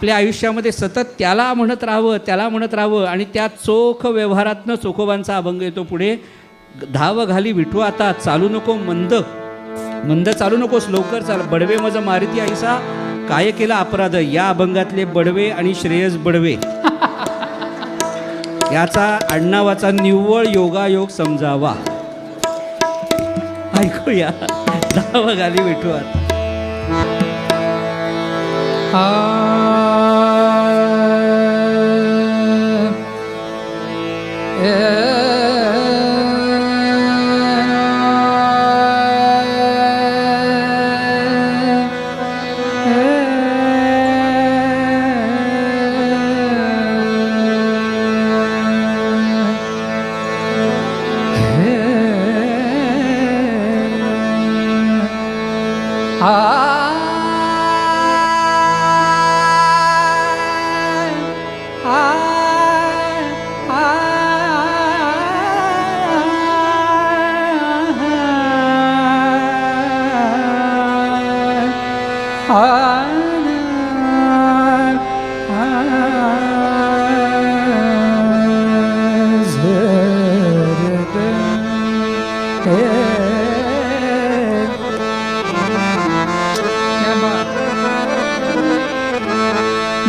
आपल्या आयुष्यामध्ये सतत त्याला म्हणत राहावं आणि त्या चोख व्यवहारातनं चोखोबांचा अभंग येतो पुढे. धाव घाली विठू आता, चालू नको मंद चालू नकोस, लवकर चाल. बडवे मज मारुती ऐसा, काय केला अपराध. या अभंगातले बडवे आणि श्रेयस बडवे याचा आडनावाचा निव्वळ योगायोग समजावा. ऐकूया धाव घाली विठू आता.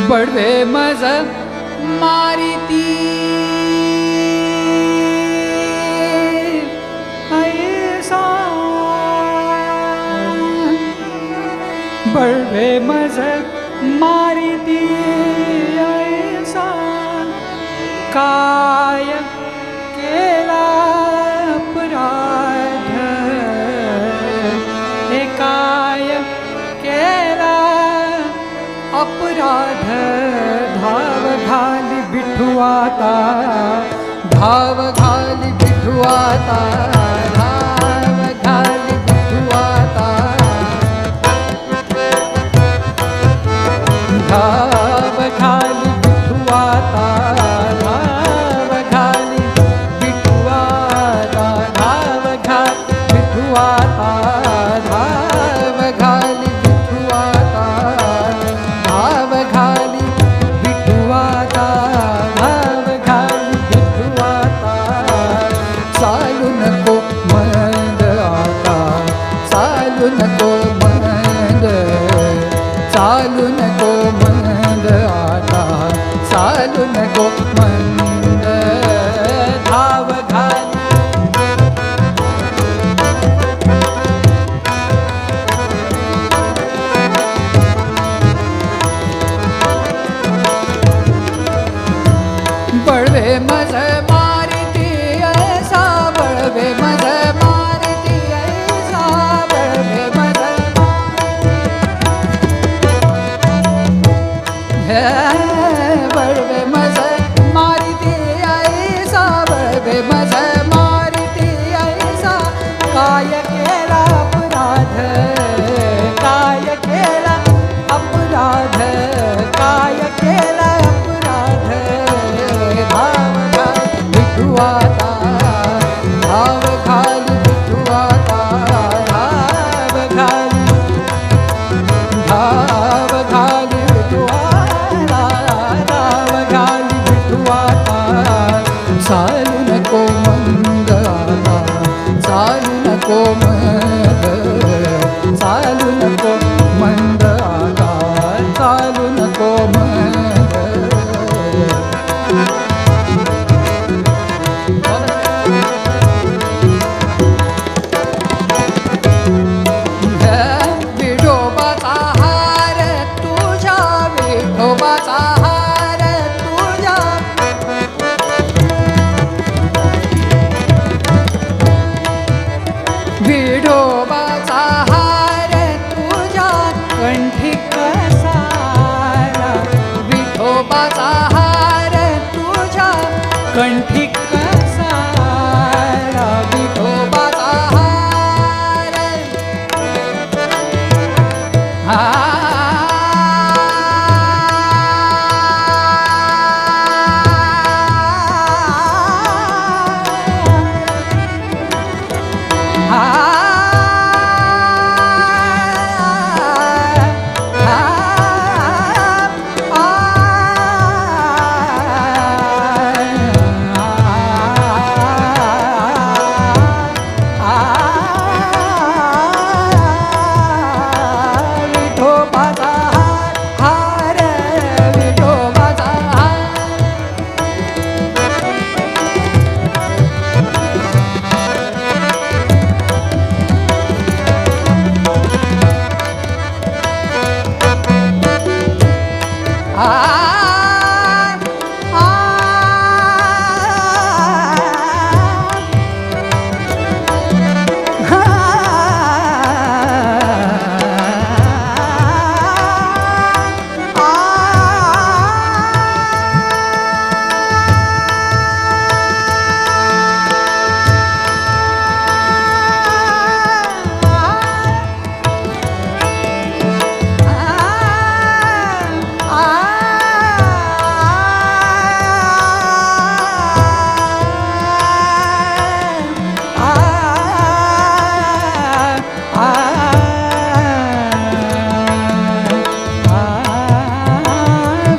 बडवे मज मारिती ऐसा, बडवे मज मारिती ऐसा, काय केला अपराध, हे काय केला अपराध. धाव घाली विठू आता, धाव घाली विठू आता, धाव घाली विठू आता, धाव घाली विठू आता, धाव घाली विठू आता, धाव घाली विठू आता, धाव घाली विठू आता, धाव घाली विठू आता, धाव घाली विठू आता. चालू नको मंद आता, चालू नको मंद, चालू नको मंद आता, चालू नको मंद. धाव घाली बडवे मज मारिती ऐसा, बडवे मज मारिती ऐसा, बडवे मज बडवे मज मारिती ऐसा, बडवे मज मारिती ऐसा, काय केला अपराध, काय केला अपराध, काय केला अपराध. धाव घाली विठू आता, धाव घाली विठू आता, धाव घाली, धाव घाली विठू आता,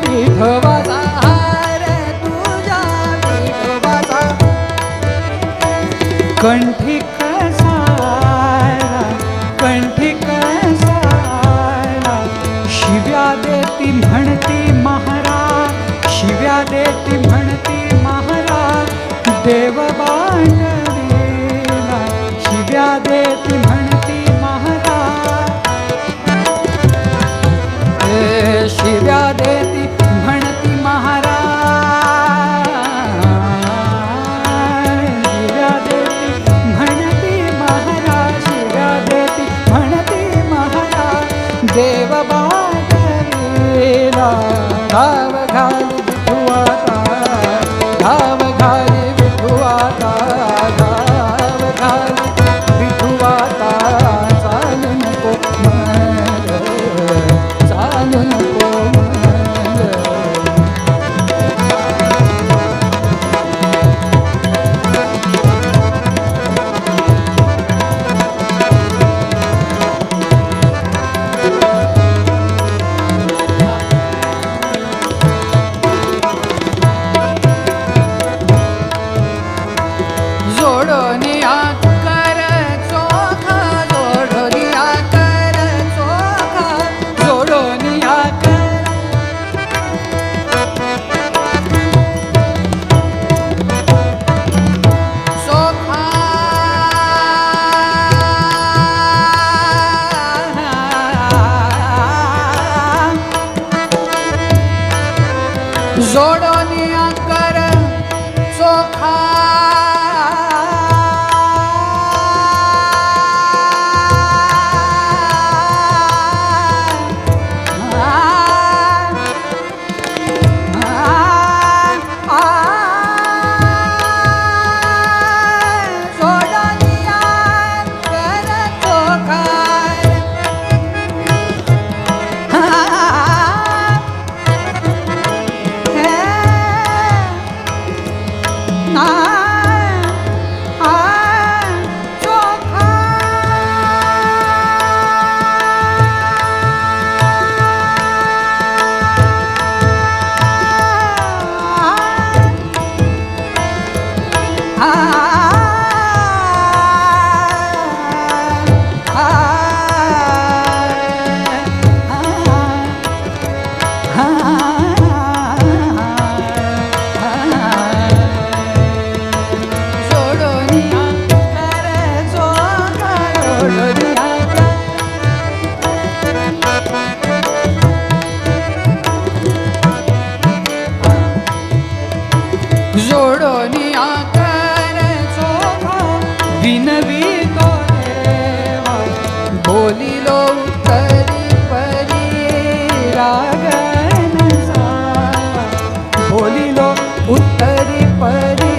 विठोबाचा हार तुझ्या विठोबाचा कंठी कसायला कंठी कसायला शिव्या देती म्हणती महाराज शिव्या देती म्हणती महाराज देव बांधवीला शिव्या देती म्हणती महाराज शिव्या देती म्हणती महाराज शिव्या देती म्हणती महाराज शिव्या देती म्हणती महाराज देव बांधवीला धाव घाली विठुआता धाव घाली विठुआता धाव घाली विठुआता चालू नको मन चालू नको मन जोडोनिया कर चोखा जोडोनिया कर चोखा जोडोनिया कर चोखा जोडोनिया कर चोखा जोडोनिया कर चोखा विनवी तो देवा बोलिलो उत्तरी परी रागन सावा बोलिलो उत्तरी परी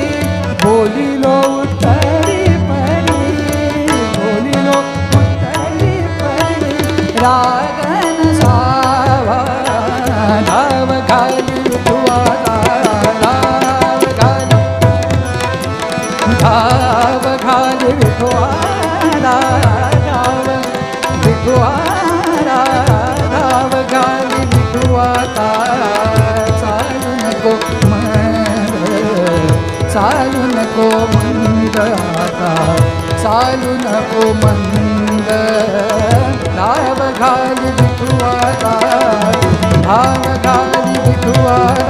बोलिलो उत्तरी परी बोलिलो उत्तरी परी रागन सावा धाव घाली विठुआता धाव घाली विठुआला धाव विठुआला धाव घाली विठुआता चालू नको मंद चालू नको मंद आता चालू नको मंद धाव घाली विठुआता धाव घाली विठुआला